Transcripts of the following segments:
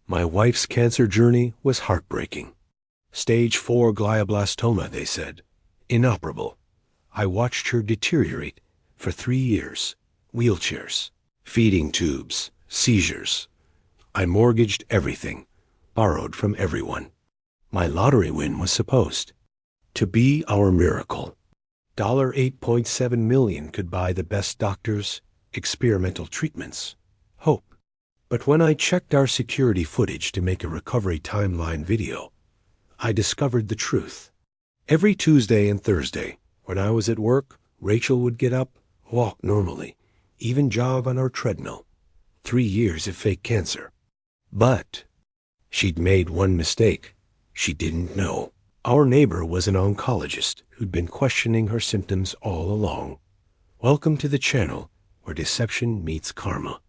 My wife's cancer journey was heartbreaking. Stage 4 glioblastoma, they said. Inoperable. I watched her deteriorate for 3 years. Wheelchairs, feeding tubes, seizures. I mortgaged everything, borrowed from everyone. My lottery win was supposed to be our miracle. $8.7 million could buy the best doctors, experimental treatments, hope. But when I checked our security footage to make a recovery timeline video, I discovered the truth. Every Tuesday and Thursday, when I was at work, Rachel would get up, walk normally, even jog on our treadmill. 3 years of fake cancer. But she'd made one mistake. She didn't know. Our neighbor was an oncologist who'd been questioning her symptoms all along. Welcome to the channel where deception meets karma.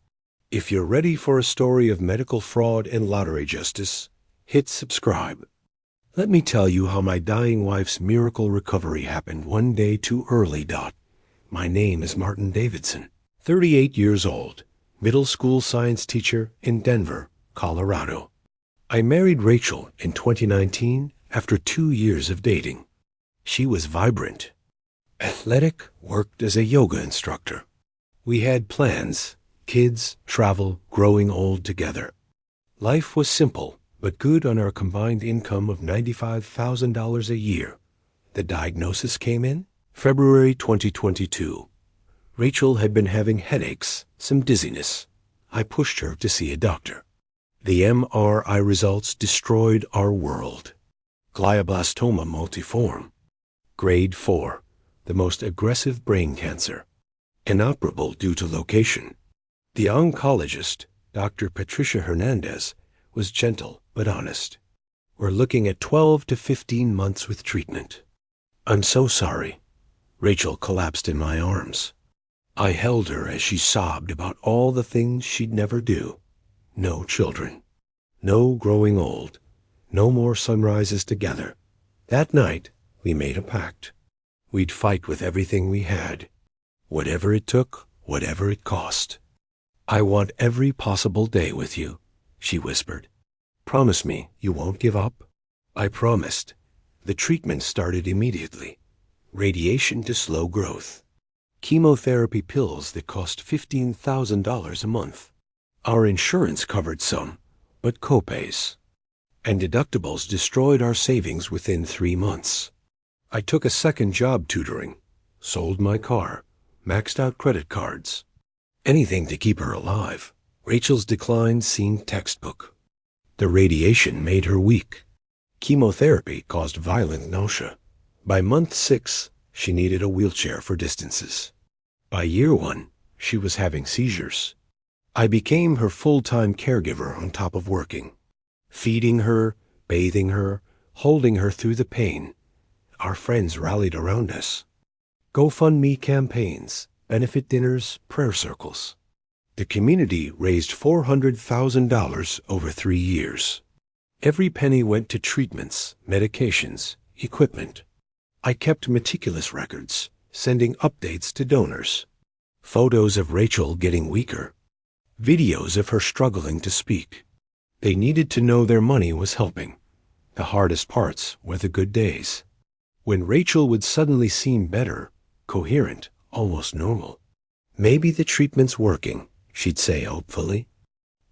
If you're ready for a story of medical fraud and lottery justice, hit subscribe. Let me tell you how my dying wife's miracle recovery happened one day too early. My name is Martin Davidson, 38 years old, middle school science teacher in Denver, Colorado. I married Rachel in 2019 after 2 years of dating. She was vibrant, athletic, worked as a yoga instructor. We had plans, kids, travel, growing old together. Life was simple, but good on our combined income of $95,000 a year. The diagnosis came in February 2022. Rachel had been having headaches, some dizziness. I pushed her to see a doctor. The MRI results destroyed our world. Glioblastoma multiforme. Grade 4, the most aggressive brain cancer. Inoperable due to location. The oncologist, Dr. Patricia Hernandez, was gentle but honest. We're looking at 12 to 15 months with treatment. I'm so sorry. Rachel collapsed in my arms. I held her as she sobbed about all the things she'd never do. No children. No growing old. No more sunrises together. That night, we made a pact. We'd fight with everything we had. Whatever it took, whatever it cost. I want every possible day with you, she whispered. Promise me you won't give up? I promised. The treatment started immediately. Radiation to slow growth. Chemotherapy pills that cost $15,000 a month. Our insurance covered some, but copays and deductibles destroyed our savings within 3 months. I took a second job tutoring, sold my car, maxed out credit cards. Anything to keep her alive. Rachel's decline seemed textbook. The radiation made her weak. Chemotherapy caused violent nausea. By month 6, she needed a wheelchair for distances. By year 1, she was having seizures. I became her full-time caregiver on top of working. Feeding her, bathing her, holding her through the pain. Our friends rallied around us. GoFundMe campaigns, benefit dinners, prayer circles. The community raised $400,000 over 3 years. Every penny went to treatments, medications, equipment. I kept meticulous records, sending updates to donors. Photos of Rachel getting weaker. Videos of her struggling to speak. They needed to know their money was helping. The hardest parts were the good days. When Rachel would suddenly seem better, coherent, almost normal. Maybe the treatment's working, she'd say hopefully.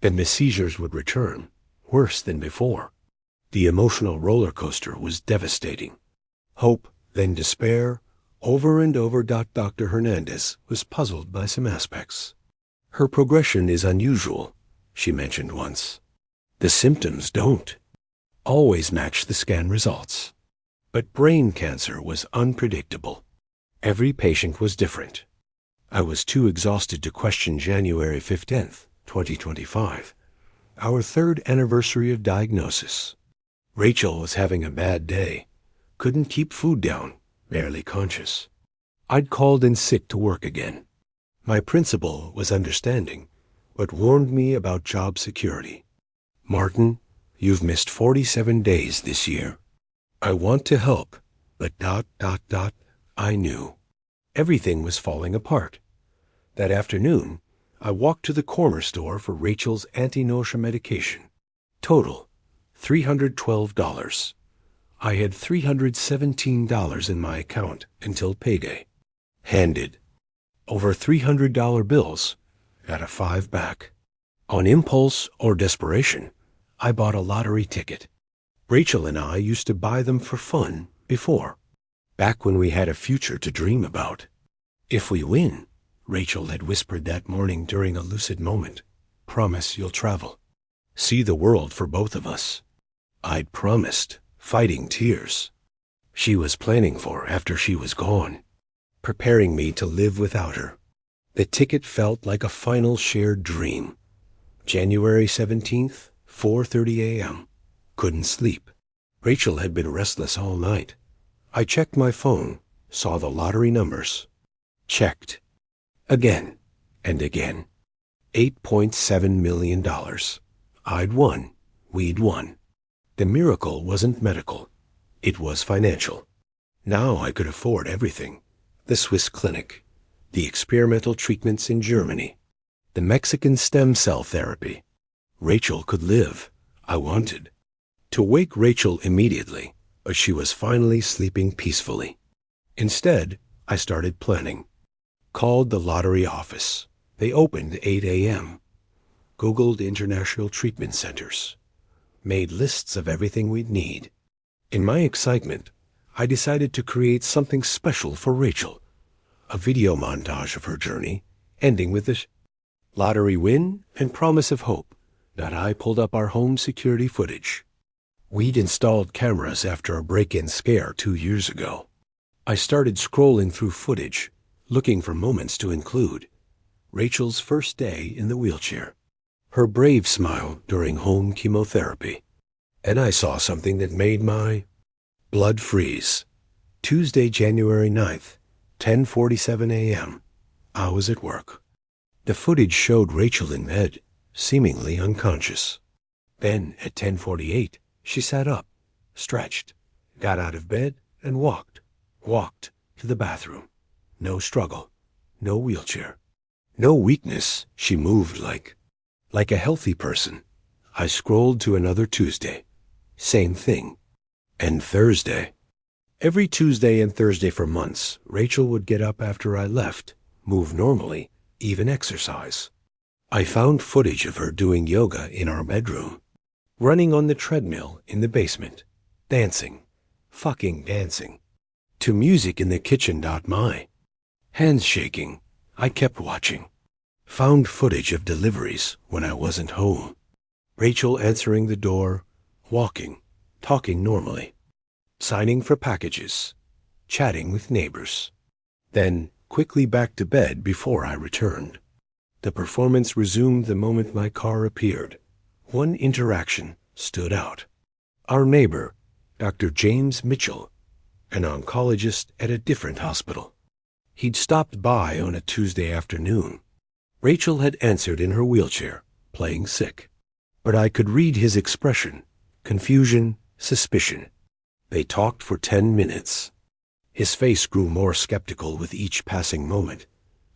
Then the seizures would return, worse than before. The emotional roller coaster was devastating. Hope, then despair, over and over. Dr. Hernandez was puzzled by some aspects. Her progression is unusual, she mentioned once. The symptoms don't always match the scan results. But brain cancer was unpredictable. Every patient was different. I was too exhausted to question January 15th, 2025, our 3rd anniversary of diagnosis. Rachel was having a bad day. Couldn't keep food down, barely conscious. I'd called in sick to work again. My principal was understanding, but warned me about job security. Martin, you've missed 47 days this year. I want to help, but ... I knew. Everything was falling apart. That afternoon, I walked to the corner store for Rachel's anti-nausea medication. Total, $312. I had $317 in my account until payday. Handed. Over $300 bills. Got a 5 back. On impulse or desperation, I bought a lottery ticket. Rachel and I used to buy them for fun before, back when we had a future to dream about. If we win, Rachel had whispered that morning during a lucid moment, promise you'll travel. See the world for both of us. I'd promised, fighting tears. She was planning for after she was gone, preparing me to live without her. The ticket felt like a final shared dream. January 17th, 4:30 a.m. Couldn't sleep. Rachel had been restless all night. I checked my phone, saw the lottery numbers. Checked. Again and again. $8.7 million. I'd won. We'd won. The miracle wasn't medical. It was financial. Now I could afford everything. The Swiss clinic, the experimental treatments in Germany, the Mexican stem cell therapy. Rachel could live. I wanted to wake Rachel immediately, but she was finally sleeping peacefully. Instead, I started planning. Called the lottery office. They opened 8 a.m. Googled international treatment centers. Made lists of everything we'd need. In my excitement, I decided to create something special for Rachel. A video montage of her journey, ending with the lottery win and promise of hope. That I pulled up our home security footage. We'd installed cameras after a break-in scare 2 years ago. I started scrolling through footage, looking for moments to include. Rachel's first day in the wheelchair. Her brave smile during home chemotherapy. And I saw something that made my blood freeze. Tuesday, January 9th, 10:47 a.m. I was at work. The footage showed Rachel in bed, seemingly unconscious. Then, at 10:48, she sat up, stretched, got out of bed, and walked to the bathroom. No struggle, no wheelchair, no weakness. She moved like a healthy person. I scrolled to another Tuesday. Same thing. And Thursday. Every Tuesday and Thursday for months, Rachel would get up after I left, move normally, even exercise. I found footage of her doing yoga in our bedroom, running on the treadmill in the basement, dancing, fucking dancing, to music in the kitchen. My hands shaking. I kept watching. Found footage of deliveries when I wasn't home. Rachel answering the door, walking, talking normally, signing for packages, chatting with neighbors. Then quickly back to bed before I returned. The performance resumed the moment my car appeared. One interaction stood out. Our neighbor, Dr. James Mitchell, an oncologist at a different hospital. He'd stopped by on a Tuesday afternoon. Rachel had answered in her wheelchair, playing sick. But I could read his expression, confusion, suspicion. They talked for 10 minutes. His face grew more skeptical with each passing moment.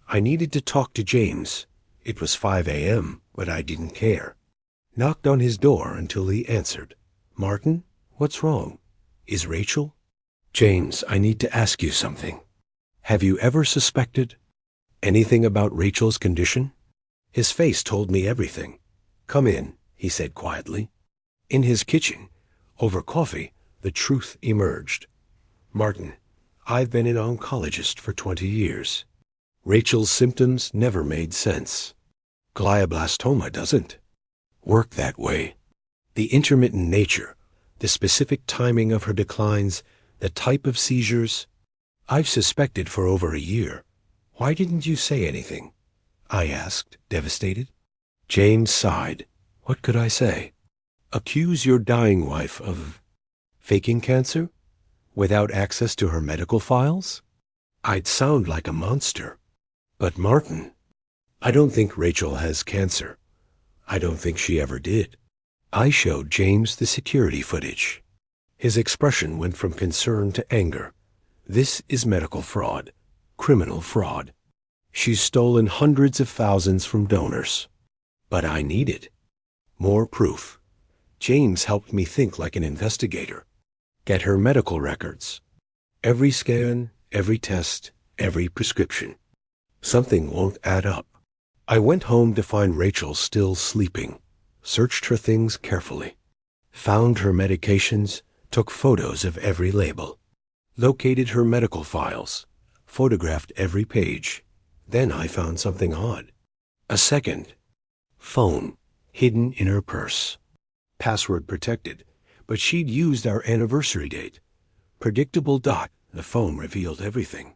I needed to talk to James. It was 5 a.m., but I didn't care. Knocked on his door until he answered. Martin, what's wrong? Is Rachel? James, I need to ask you something. Have you ever suspected anything about Rachel's condition? His face told me everything. Come in, he said quietly. In his kitchen, over coffee, the truth emerged. Martin, I've been an oncologist for 20 years. Rachel's symptoms never made sense. Glioblastoma doesn't work that way. The intermittent nature, the specific timing of her declines, the type of seizures, I've suspected for over a year. Why didn't you say anything? I asked, devastated. James sighed. What could I say? Accuse your dying wife of faking cancer without access to her medical files? I'd sound like a monster. But Martin, I don't think Rachel has cancer. I don't think she ever did. I showed James the security footage. His expression went from concern to anger. This is medical fraud, criminal fraud. She's stolen hundreds of thousands from donors. But I needed more proof. James helped me think like an investigator. Get her medical records. Every scan, every test, every prescription. Something won't add up. I went home to find Rachel still sleeping, searched her things carefully, found her medications, took photos of every label, located her medical files, photographed every page. Then I found something odd. A second phone hidden in her purse. Password protected, but she'd used our anniversary date. Predictable. The phone revealed everything.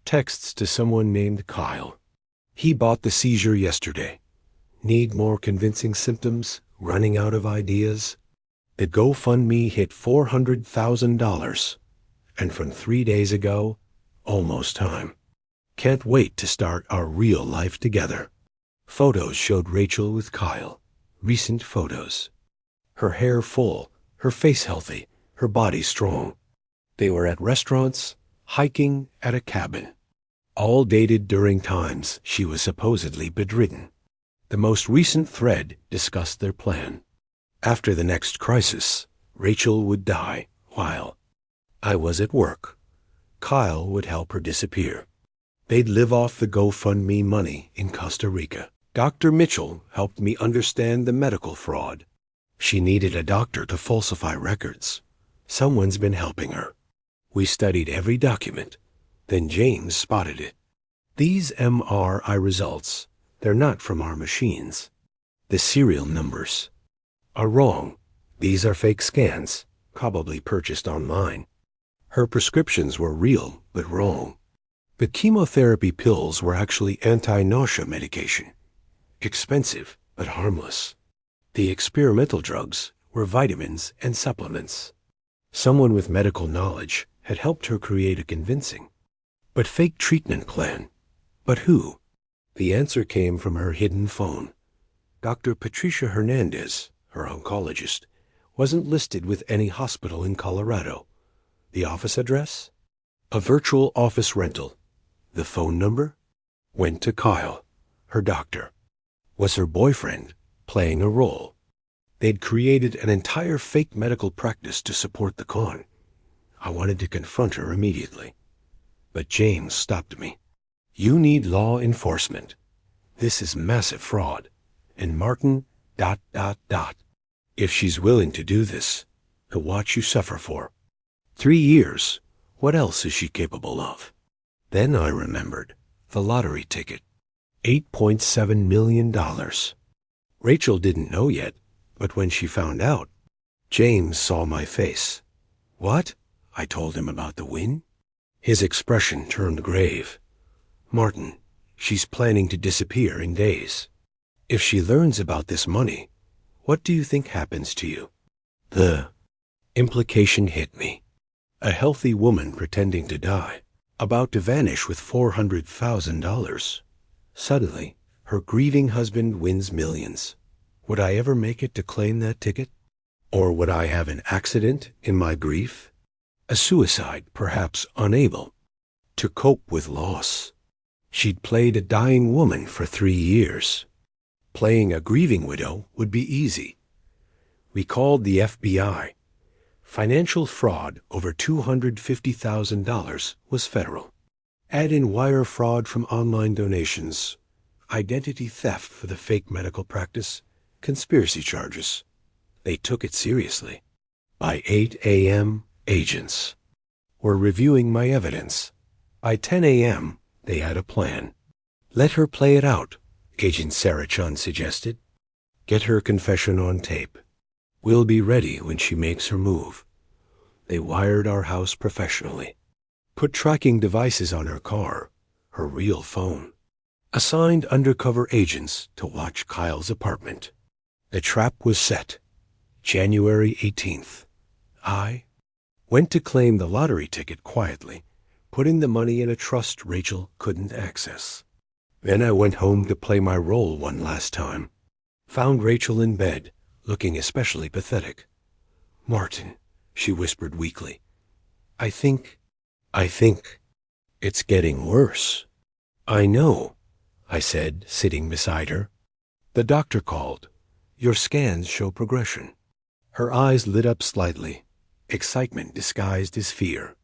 Texts to someone named Kyle. He bought the seizure yesterday. Need more convincing symptoms? Running out of ideas? The GoFundMe hit $400,000. And from 3 days ago, almost time. Can't wait to start our real life together. Photos showed Rachel with Kyle. Recent photos. Her hair full, her face healthy, her body strong. They were at restaurants, hiking, at a cabin. All dated during times she was supposedly bedridden. The most recent thread discussed their plan. After the next crisis, Rachel would die while I was at work. Kyle would help her disappear. They'd live off the GoFundMe money in Costa Rica. Dr. Mitchell helped me understand the medical fraud. She needed a doctor to falsify records. Someone's been helping her. We studied every document. Then James spotted it. These MRI results, they're not from our machines. The serial numbers are wrong. These are fake scans, probably purchased online. Her prescriptions were real, but wrong. The chemotherapy pills were actually anti-nausea medication. Expensive, but harmless. The experimental drugs were vitamins and supplements. Someone with medical knowledge had helped her create a convincing, but fake treatment plan. But who? The answer came from her hidden phone. Dr. Patricia Hernandez, her oncologist, wasn't listed with any hospital in Colorado. The office address? A virtual office rental. The phone number? Went to Kyle, her doctor. Was her boyfriend playing a role? They'd created an entire fake medical practice to support the con. I wanted to confront her immediately. But James stopped me. You need law enforcement. This is massive fraud. And Martin... If she's willing to do this, he'll watch you suffer for 3 years. What else is she capable of? Then I remembered the lottery ticket. $8.7 million. Rachel didn't know yet, but when she found out, James saw my face. What? I told him about the win. His expression turned grave. Martin, she's planning to disappear in days. If she learns about this money, what do you think happens to you? The implication hit me. A healthy woman pretending to die, about to vanish with $400,000. Suddenly, her grieving husband wins millions. Would I ever make it to claim that ticket? Or would I have an accident in my grief? A suicide, perhaps unable to cope with loss. She'd played a dying woman for 3 years. Playing a grieving widow would be easy. We called the FBI. Financial fraud over $250,000 was federal. Add in wire fraud from online donations, identity theft for the fake medical practice, conspiracy charges. They took it seriously. By 8 a.m., agents were reviewing my evidence. By 10 a.m., they had a plan. Let her play it out, Agent Sarah Chun suggested. Get her confession on tape. We'll be ready when she makes her move. They wired our house professionally. Put tracking devices on her car, her real phone. Assigned undercover agents to watch Kyle's apartment. The trap was set. January 18th. I went to claim the lottery ticket quietly, putting the money in a trust Rachel couldn't access. Then I went home to play my role one last time. Found Rachel in bed, looking especially pathetic. Martin, she whispered weakly. I think it's getting worse. I know, I said, sitting beside her. The doctor called. Your scans show progression. Her eyes lit up slightly. Excitement disguised as fear.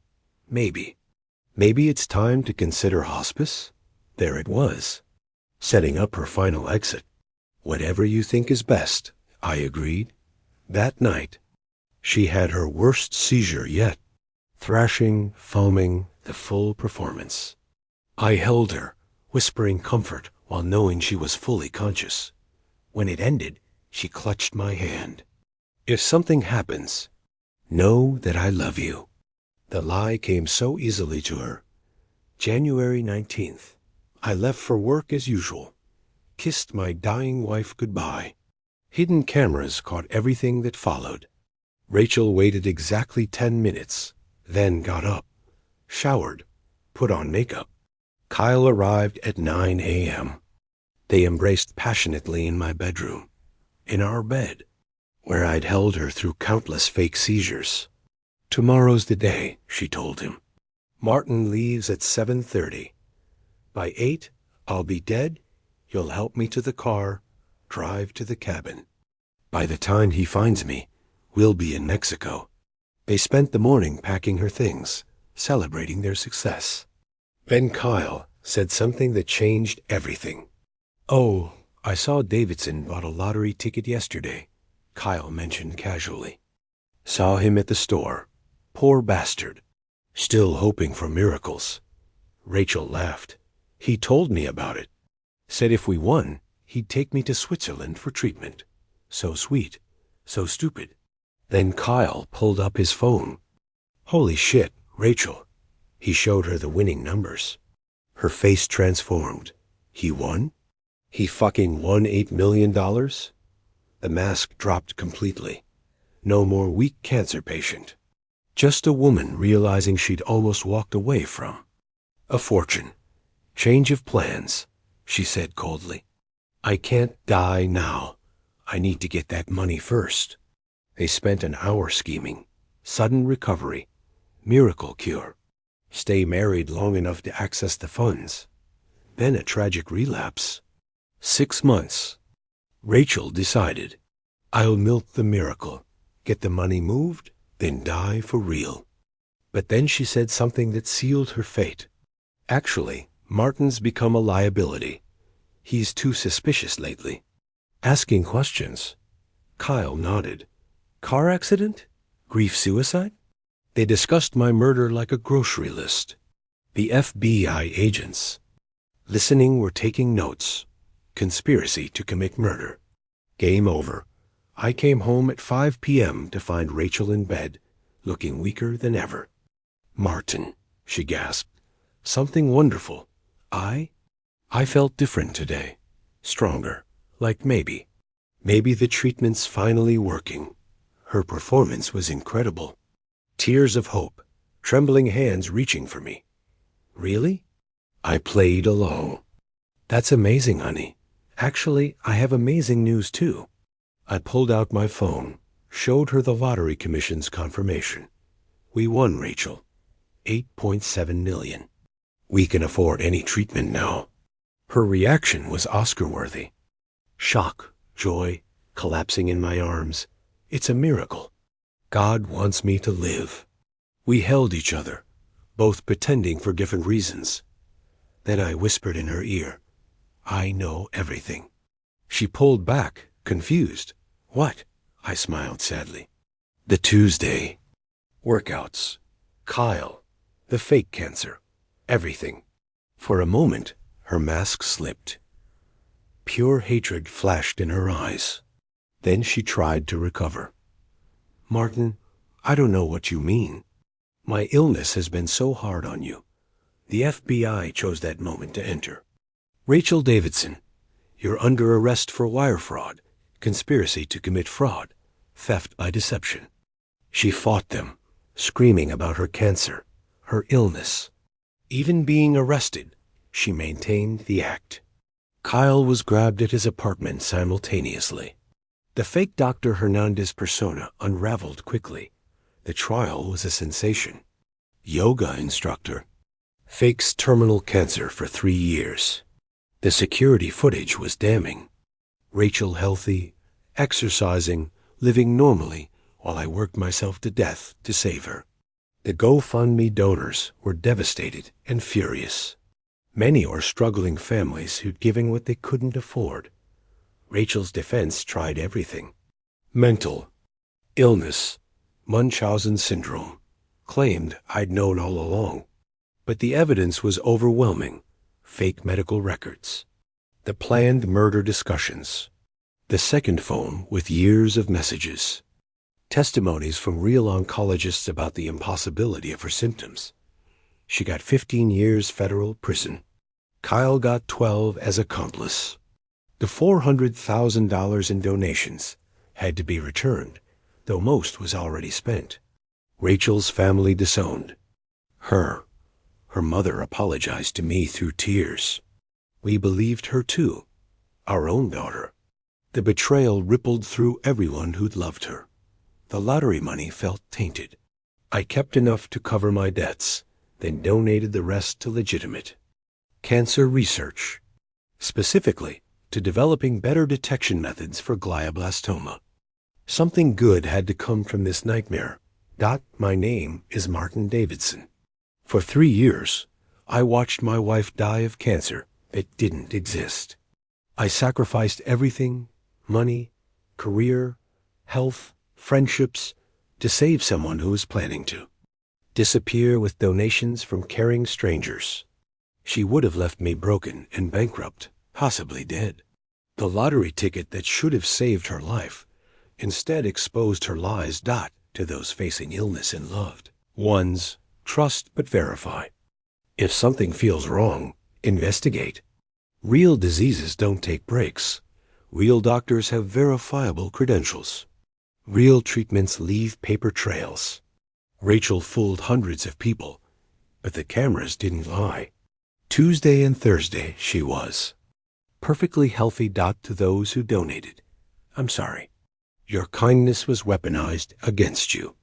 Maybe. Maybe it's time to consider hospice? There it was, setting up her final exit. Whatever you think is best, I agreed. That night, she had her worst seizure yet. Thrashing, foaming, the full performance. I held her, whispering comfort while knowing she was fully conscious. When it ended, she clutched my hand. If something happens, know that I love you. The lie came so easily to her. January 19th. I left for work as usual. Kissed my dying wife goodbye. Hidden cameras caught everything that followed. Rachel waited exactly 10 minutes, then got up, showered, put on makeup. Kyle arrived at 9 a.m. They embraced passionately in my bedroom, in our bed, where I'd held her through countless fake seizures. Tomorrow's the day, she told him. Martin leaves at 7:30. By 8, I'll be dead. You'll help me to the car, drive to the cabin. By the time he finds me, we'll be in Mexico. They spent the morning packing her things, celebrating their success. Then Kyle said something that changed everything. "Oh, I saw Davidson bought a lottery ticket yesterday," Kyle mentioned casually. "Saw him at the store. Poor bastard. Still hoping for miracles." Rachel laughed. "He told me about it. Said if we won, he'd take me to Switzerland for treatment. So sweet. So stupid." Then Kyle pulled up his phone. "Holy shit, Rachel." He showed her the winning numbers. Her face transformed. He won? He fucking won $8 million? The mask dropped completely. No more weak cancer patient. Just a woman realizing she'd almost walked away from a fortune. Change of plans, she said coldly. "I can't die now. I need to get that money first." They spent an hour scheming. Sudden recovery. Miracle cure. Stay married long enough to access the funds. Then a tragic relapse. 6 months. Rachel decided, I'll milk the miracle, get the money moved, then die for real. But then she said something that sealed her fate. "Actually, Martin's become a liability. He's too suspicious lately. Asking questions." Kyle nodded. "Car accident? Grief suicide?" They discussed my murder like a grocery list. The FBI agents, listening, were taking notes. Conspiracy to commit murder. Game over. I came home at 5 p.m. to find Rachel in bed, looking weaker than ever. "Martin," she gasped. "Something wonderful. I felt different today. Stronger. Like maybe the treatment's finally working." Her performance was incredible. Tears of hope, trembling hands reaching for me. "Really?" I played along. "That's amazing, honey. Actually, I have amazing news too." I pulled out my phone, showed her the lottery commission's confirmation. "We won, Rachel. 8.7 million. We can afford any treatment now." Her reaction was Oscar-worthy. Shock, joy, collapsing in my arms. It's a miracle. God wants me to live. We held each other, both pretending for different reasons. Then I whispered in her ear, "I know everything." She pulled back, confused. "What?" I smiled sadly. The Tuesday. Workouts. Kyle. The fake cancer. Everything. For a moment, her mask slipped. Pure hatred flashed in her eyes. Then she tried to recover. "Martin, I don't know what you mean. My illness has been so hard on you. The FBI chose that moment to enter. Rachel Davidson, you're under arrest for wire fraud, conspiracy to commit fraud, theft by deception." She fought them, screaming about her cancer, her illness. Even being arrested, she maintained the act. Kyle was grabbed at his apartment simultaneously. The fake Dr. Hernandez persona unraveled quickly. The trial was a sensation. Yoga instructor. Fakes terminal cancer for 3 years. The security footage was damning. Rachel healthy, exercising, living normally, while I worked myself to death to save her. The GoFundMe donors were devastated and furious. Many were struggling families who'd given what they couldn't afford. Rachel's defense tried everything. Mental illness, Munchausen syndrome, claimed I'd known all along. But the evidence was overwhelming. Fake medical records, the planned murder discussions, the second phone with years of messages, testimonies from real oncologists about the impossibility of her symptoms. She got 15 years federal prison. Kyle got 12 as accomplice. The $400,000 in donations had to be returned, though most was already spent. Rachel's family disowned. Her mother apologized to me through tears. We believed her too, our own daughter. The betrayal rippled through everyone who'd loved her. The lottery money felt tainted. I kept enough to cover my debts, then donated the rest to legitimate cancer research, specifically to developing better detection methods for glioblastoma. Something good had to come from this nightmare. My name is Martin Davidson. For 3 years, I watched my wife die of cancer that didn't exist. I sacrificed everything, money, career, health, friendships, to save someone who was planning to disappear with donations from caring strangers. She would have left me broken and bankrupt, possibly dead. The lottery ticket that should have saved her life instead exposed her lies. To those facing illness and loved ones, trust but verify. If something feels wrong, investigate. Real diseases don't take breaks. Real doctors have verifiable credentials. Real treatments leave paper trails. Rachel fooled hundreds of people, but the cameras didn't lie. Tuesday and Thursday she was perfectly healthy. To those who donated, I'm sorry. Your kindness was weaponized against you.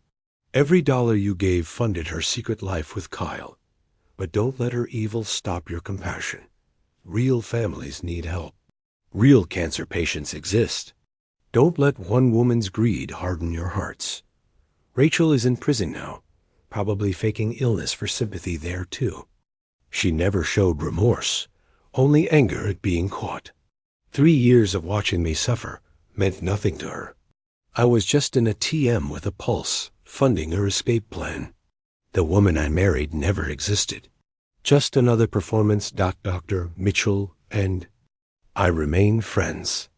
Every dollar you gave funded her secret life with Kyle. But don't let her evil stop your compassion. Real families need help. Real cancer patients exist. Don't let one woman's greed harden your hearts. Rachel is in prison now, probably faking illness for sympathy there too. She never showed remorse, only anger at being caught. 3 years of watching me suffer meant nothing to her. I was just an ATM with a pulse, funding her escape plan. The woman I married never existed. Just another performance. Dr. Mitchell and I remain friends.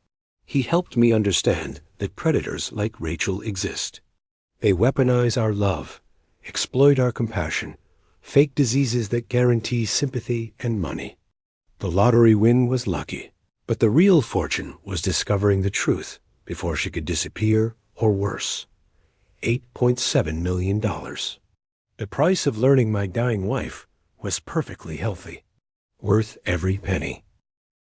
He helped me understand that predators like Rachel exist. They weaponize our love, exploit our compassion, fake diseases that guarantee sympathy and money. The lottery win was lucky, but the real fortune was discovering the truth before she could disappear, or worse. $8.7 million. The price of learning my dying wife was perfectly healthy, worth every penny.